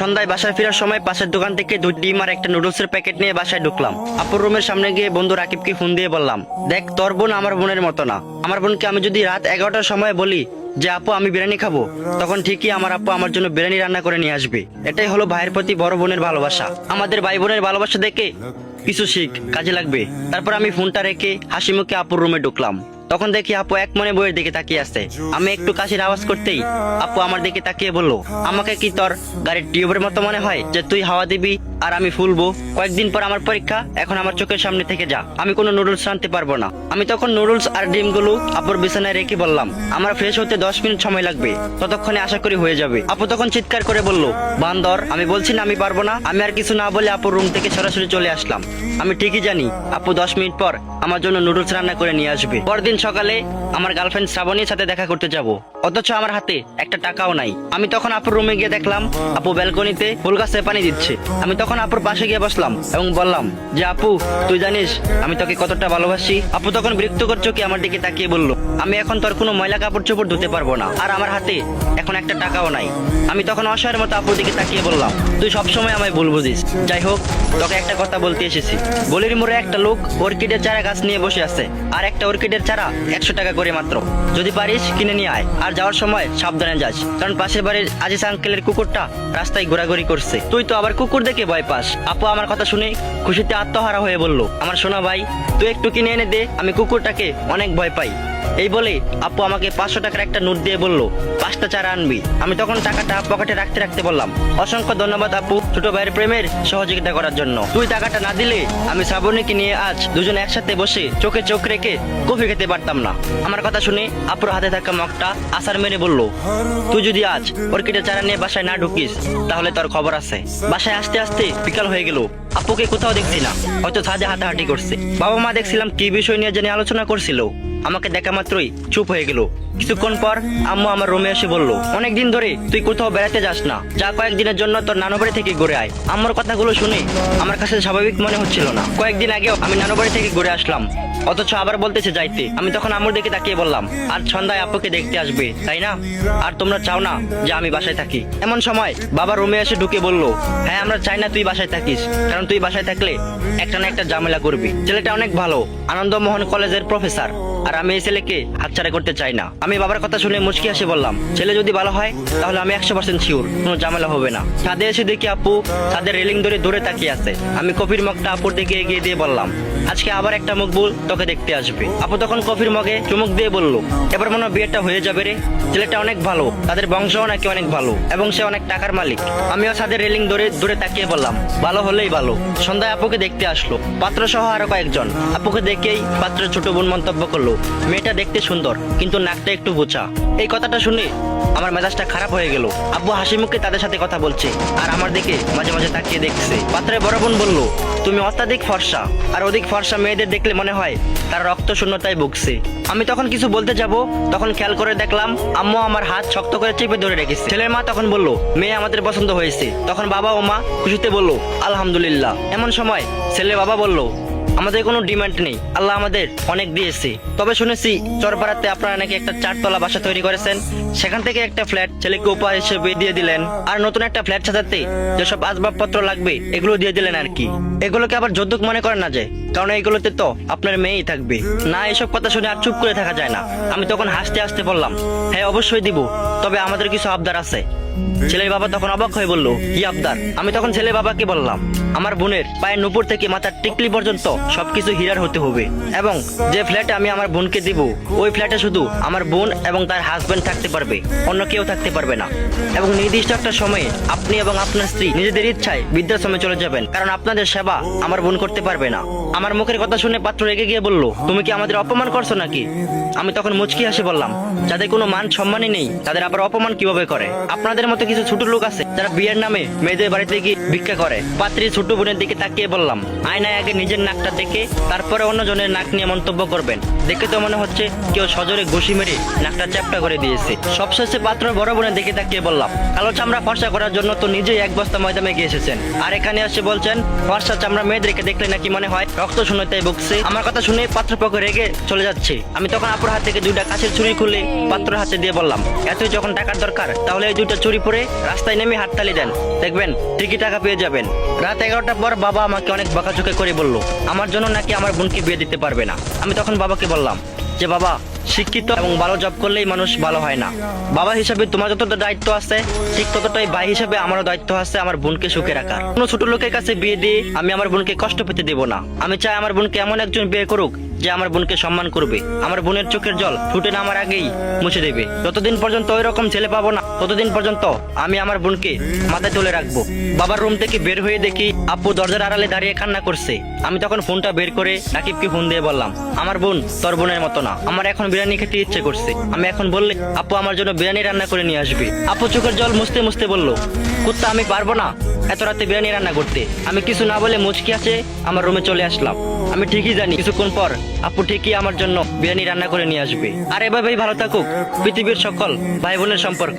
সন্ধ্যায় বাসায় ফেরার সময় পাশের দোকান থেকে 2 ডিম আর একটা নুডলসের প্যাকেট নিয়ে বাসায় ঢুকলাম। আপুর রুমের সামনে গিয়ে বন্ধু রাকিবকে ফোন দিয়ে বললাম, দেখ তোর বোন আমার বোনের মতো না। আমার বোনকে আমি যদি রাত 11টার সময় বলি যে আপু আমি বিরিয়ানি খাবো, তখন ঠিকই আমার আপু আমার জন্য বিরিয়ানি রান্না করে নিয়ে আসবে। এটাই হলো ভাইয়ের প্রতি বড় বোনের ভালোবাসা। আমাদের ভাই বোনের ভালোবাসা দেখে কিছু শিখ, কাজে লাগবে। তারপর আমি ফোনটা রেখে হাসি মুখে আপুর রুমে ঢুকলাম। তখন দেখি আপু এক মনে বইয়ের দিকে তাকিয়ে আছে। আমি একটু কাশির আওয়াজ করতেই আপু আমার দিকে তাকিয়ে বলল, আমাকে কি তোর গাড়ির টিউবের মতো মনে হয় যে তুই হাওয়া দিবি আর আমি ফুলবো? কয়েকদিন পর আমার পরীক্ষা, এখন আমার চোখের সামনে থেকে যা, আমি কোনো নুডলস রাঁধতে পারবো না। আমি তখন নুডলস আর ডিমগুলো আপুর বিছানায় রেখে বললাম, আমার ফ্রেশ হতে 10 মিনিট সময় লাগবে, ততক্ষণে আশা করি হয়ে যাবে। আপু তখন চিৎকার করে বলল, বান্দর, আমি বলছি না আমি পারবো না। আমি আর কিছু না বলে আপুর রুম থেকে সরাসরি চলে আসলাম। আমি ঠিকই জানি আপু 10 মিনিট পর আমার জন্য নুডলস রান্না করে নিয়ে আসবে। পরদিন সকালে আমার গার্লফ্রেন্ড শ্রাবণীর সাথে দেখা করতে যাব, অথচ আমার হাতে একটা টাকাও নাই। আমি তখন আপুর রুমে গিয়ে দেখলাম আপু ব্যালকনিতে ফুল গাছে পানি দিচ্ছে। আমি তখন আপুর পাশে গিয়ে বসলাম এবং বললাম যে আপু, তুই জানিস আমি তোকে কতটা ভালোবাসি। আপু তখন বিরক্তকর চোখে আমার দিকে তাকিয়ে বলল, আমি এখন তোর কোনো ময়লা কাপড় চোপড় ধুতে পারবো না, আর আমার হাতে এখন একটা টাকাও নাই। আমি তখন অসহায়ের মতো আপুর দিকে তাকিয়ে বললাম, তুই সবসময় আমায় ভুল বুঝিস। যাই হোক, তোকে একটা কথা বলতে এসেছি। গলির মোড়ে একটা লোক অর্কিডের চারা গাছ নিয়ে বসে আছে, আর একটা অর্কিডের চারা 100 টাকা করে মাত্র। যদি পারিস কিনে নিয়ে আয়, আর যাওয়ার সময় সাবধানে যাস, কারণ পাশের বাড়ির আজিজ আঙ্কেলের কুকুরটা রাস্তায় ঘোরাঘুরি করছে। তুই তো আবার কুকুর দেখে ভয় পাস। আপু আমার কথা শুনে খুশিতে আত্মহারা হয়ে বলল, আমার সোনা ভাই, তুই একটু কিনে এনে দে, আমি কুকুরটাকে অনেক ভয় পাই। এই বলে আপু আমাকে 500 টাকার একটা নোট দিয়ে বলল, 5টা চারা আনবি। আমি তখন টাকাটা পকেটে রাখতে রাখতে বললাম, অসংখ্য ধন্যবাদ আপু, ছোট ভাইয়ের প্রেমের সহযোগিতা করার জন্য। তুই টাকাটা না দিলে আমি শ্রাবণীকে নিয়ে আজ দুজনে একসাথে বসে চোখে চোখ রেখে কফি খেতে পারতাম না। আমার কথা শুনে আপুর হাতে থাকা মগটা আসার মেরে বলল, তুই যদি আজ অর্কিডের চারা নিয়ে বাসায় না ঢুকিস তাহলে তোর খবর আছে। বাসায় আসতে আসতে বিকাল হয়ে গেল। আপুকে কোথাও দেখছি না, হয়তো ছাদে হাঁটাহাঁটি করছে। বাবা মা দেখছিলাম কি বিষয় নিয়ে জানি আলোচনা করছিল। আমাকে দেখা মাত্রই চুপ হয়ে গেল। কিছুক্ষণ পর আম্মু আমার রুমে এসে বলল, অনেকদিন ধরে তুই কোথাও বেড়াতে যাস না, যা কয়েকদিনের জন্য তোর নানু বাড়ি থেকে ঘুরে আয়। আম্মুর কথাগুলো শুনে আমার কাছে স্বাভাবিক মনে হচ্ছিল না। কয়েকদিন আগেও আমি নানু বাড়ি থেকে ঘুরে আসলাম, অথচ আবার বলতেছে যাইতে। আমি তখন আম্মুর দিকে তাকিয়ে বললাম, আর সন্ধ্যায় আপুকে দেখতে আসবে তাই না? আর তোমরা চাও না যে আমি বাসায় থাকি? এমন সময় বাবা রুমে এসে ঢুকে বলল, হ্যাঁ আমরা চাই না তুই বাসায় থাকিস, কারণ তুই বাসায় থাকলে একটা না একটা ঝামেলা করবি। ছেলেটা অনেক ভালো, আনন্দমোহন কলেজের প্রফেসর, আর আমি এই ছেলেকে হাতছাড়া করতে চাই না। আমি বাবার কথা শুনে মুচকি হাসি বললাম, ছেলে যদি ভালো হয় তাহলে আমি 100% শিওর কোনো ঝামেলা হবে না। ছাদে এসে দেখি আপু ছাদের রেলিং ধরে দূরে তাকিয়ে আছে। আমি কফির মগটা আপুর দিকে এগিয়ে দিয়ে বললাম, আজকে আবার একটা মকবুল তোকে দেখতে আসবে। আপু তখন কফির মগে চুমুক দিয়ে বলল, এবার মনে হয় বিয়েটা হয়ে যাবে রে। ছেলেটা অনেক ভালো, তাদের বংশও নাকি অনেক ভালো, এবং সে অনেক টাকার মালিক। আমিও ছাদের রেলিং ধরে দূরে তাকিয়ে বললাম, ভালো হলেই ভালো। সন্ধ্যায় আপুকে দেখতে আসলো পাত্র সহ আরো কয়েকজন। আপুকে দেখেই পাত্রের ছোট বোন মন্তব্য করলো, মেয়েটা দেখতে সুন্দর কিন্তু নাকটা একটু বোচা। এই কথাটা শুনে আমার মেজাজটা খারাপ হয়ে গেল। আব্বু হাসি মুখে তাদের সাথে কথা বলছে আর আমার দিকে মাঝে মাঝে তাকিয়ে দেখছে। পাত্রের বড় বোন বলল, তুমি অত্যাধিক ফর্সা, আর অধিক ফর্সা মেয়েদের দেখলে মনে হয় তার রক্ত শূন্যতায় ভুগছে। আমি তখন কিছু বলতে যাব, তখন খেয়াল করে দেখলাম আম্মু আমার হাত শক্ত করে চেপে ধরে রেখেছে। ছেলের মা তখন বলল, মেয়ে আমাদের পছন্দ হয়েছে। তখন বাবা ও মা খুশিতে বলল, আলহামদুলিল্লাহ। এমন সময় ছেলের বাবা বলল, আমাদের কোনো ডিমান্ড নেই, আল্লাহ আমাদের অনেক দিয়েছে। তবে শুনেছি চরপাড়াতে আপনারা নাকি একটা 4 তলা বাসা তৈরি করেছেন, সেখান থেকে একটা ফ্ল্যাট ছেলেকে উপহার হিসেবে দিয়ে দিলেন, আর নতুন একটা ফ্ল্যাট সাজাতে যেসব আসবাবপত্র লাগবে এগুলো দিয়ে দিলেন আর কি। এগুলোকে আবার যৌতুক মনে করেন না যে, কারণ এগুলোতে তো আপনার মেয়েই থাকবে না। এসব কথা শুনে আর চুপ করে থাকা যায় না। আমি তখন হাসতে হাসতে বললাম, হ্যাঁ অবশ্যই দিব, তবে আমাদের কিছু আবদার আছে। ছেলের বাবা তখন অবাক হয়ে বলল, কি আবদার? আমি তখন ছেলের বাবাকে বললাম, আমার বোনের পায়ের নুপুর থেকে মাথার টিকলি পর্যন্ত সবকিছু হীরার হতে হবে, এবং যে ফ্ল্যাটে আমি আমার বোনকে দিব ওই ফ্ল্যাটে শুধু আমার বোন এবং তার হাজবেন্ড থাকতে পারবে, অন্য কেউ থাকতে পারবে না। এবং নির্দিষ্ট একটা সময়ে আপনি এবং আপনার স্ত্রী নিজেদের ইচ্ছায় বৃদ্ধাশ্রমে চলে যাবেন, কারণ আপনাদের সেবা আমার বোন করতে পারবে না। আমার মুখের কথা শুনে পাত্র রেগে গিয়ে বলল, তুমি কি আমাদের অপমান করছো নাকি? আমি তখন মুচকি হাসি বললাম, যাদের কোনো মান সম্মানই নেই তাদের আবার অপমান কিভাবে করে? আপনাদের মতো কিছু ছোট লোক আছে যারা বিয়ের নামে মেয়েদের বাড়িতে গিয়ে ভিক্ষা করে। পাত্রীর ছোট বোনের দিকে তাকিয়ে বললাম, আয়নায় আগে নিজের নাকটা দেখে তারপরে অন্যজনের নাক নিয়ে মন্তব্য করবেন। দেখে তো মনে হচ্ছে কেউ সজোরে ঘুষি মেরে নাকটা চ্যাপটা করে দিয়েছে। সবশেষে পাত্র বড় বোনের দিকে তাকিয়ে বললাম, কালো চামড়া ফর্সা করার জন্য তো নিজেই 1 বস্তা ময়দা মেখে এসেছেন, আর এখানে এসে বলছেন ফর্সা চামড়া মেয়েদেরকে দেখলে নাকি মনে হয় রক্ত তো শুনে তাই বকছে। আমার কথা শুনে পাত্রপক্ষ রেগে চলে যাচ্ছে। আমি তখন আপুর হাত থেকে 2টা কাছের চুড়ি খুলে পাত্রের হাতে দিয়ে বললাম, এতই যখন টাকার দরকার তাহলে এই 2টা চুড়ি পরে রাস্তায় নেমে হাততালি দেন, দেখবেন ঠিকই টাকা পেয়ে যাবেন। রাত 11টার পর বাবা আমাকে অনেক বকাঝকা করে বলল আমার জন্য নাকি আমার বোনকে বিয়ে দিতে পারবে না। আমি তখন বাবাকে বললাম যে বাবা, শিক্ষিত এবং ভালো জব করলেই মানুষ ভালো হয় না। বাবা হিসাবে তোমার যতটা দায়িত্ব আছে ঠিক ততটাই ভাই হিসাবে আমারও দায়িত্ব আছে আমার বোনকে সুখে রাখার। কোনো ছোট লোকের কাছে বিয়ে দিয়ে আমি আমার বোনকে কষ্ট পেতে দেব না। আমি চাই আমার বোনকে এমন একজন বিয়ে করুক যে আমার বোনকে সম্মান করবে, আমার বোনের চোখের জল ফুটে নামার আগেই মুছে দেবে। যতদিন পর্যন্ত ওই রকম ছেলে পাবো না ততদিন পর্যন্ত আমি আমার বোনকে মাথায় তুলে রাখবো। বাবার রুম থেকে বের হয়ে দেখি আপু দরজার আড়ালে দাঁড়িয়ে কান্না করছে। আমি তখন ফোনটা বের করে রাকিবকে ফোন দিয়ে বললাম, আমার বোন তোর বোনের মতো না, আমার এখন বিরিয়ানি খেতে ইচ্ছে করছে। আমি এখন বললে আপু আমার জন্য বিরিয়ানি রান্না করে নিয়ে আসবে। আপু চোখের জল মুছতে মুছতে বলল, কুত্তা আমি পারবো না এত রাতে বিরিয়ানি রান্না করতে। আমি কিছু না বলে মুচকি আছে আমার রুমে চলে আসলাম। আমি ঠিকই জানি কিছুক্ষণ পর আপু ঠিকই আমার জন্য বিরিয়ানি রান্না করে নিয়ে আসবে। আর এভাবেই ভালো থাকুক পৃথিবীর সকল ভাই বোনের সম্পর্ক।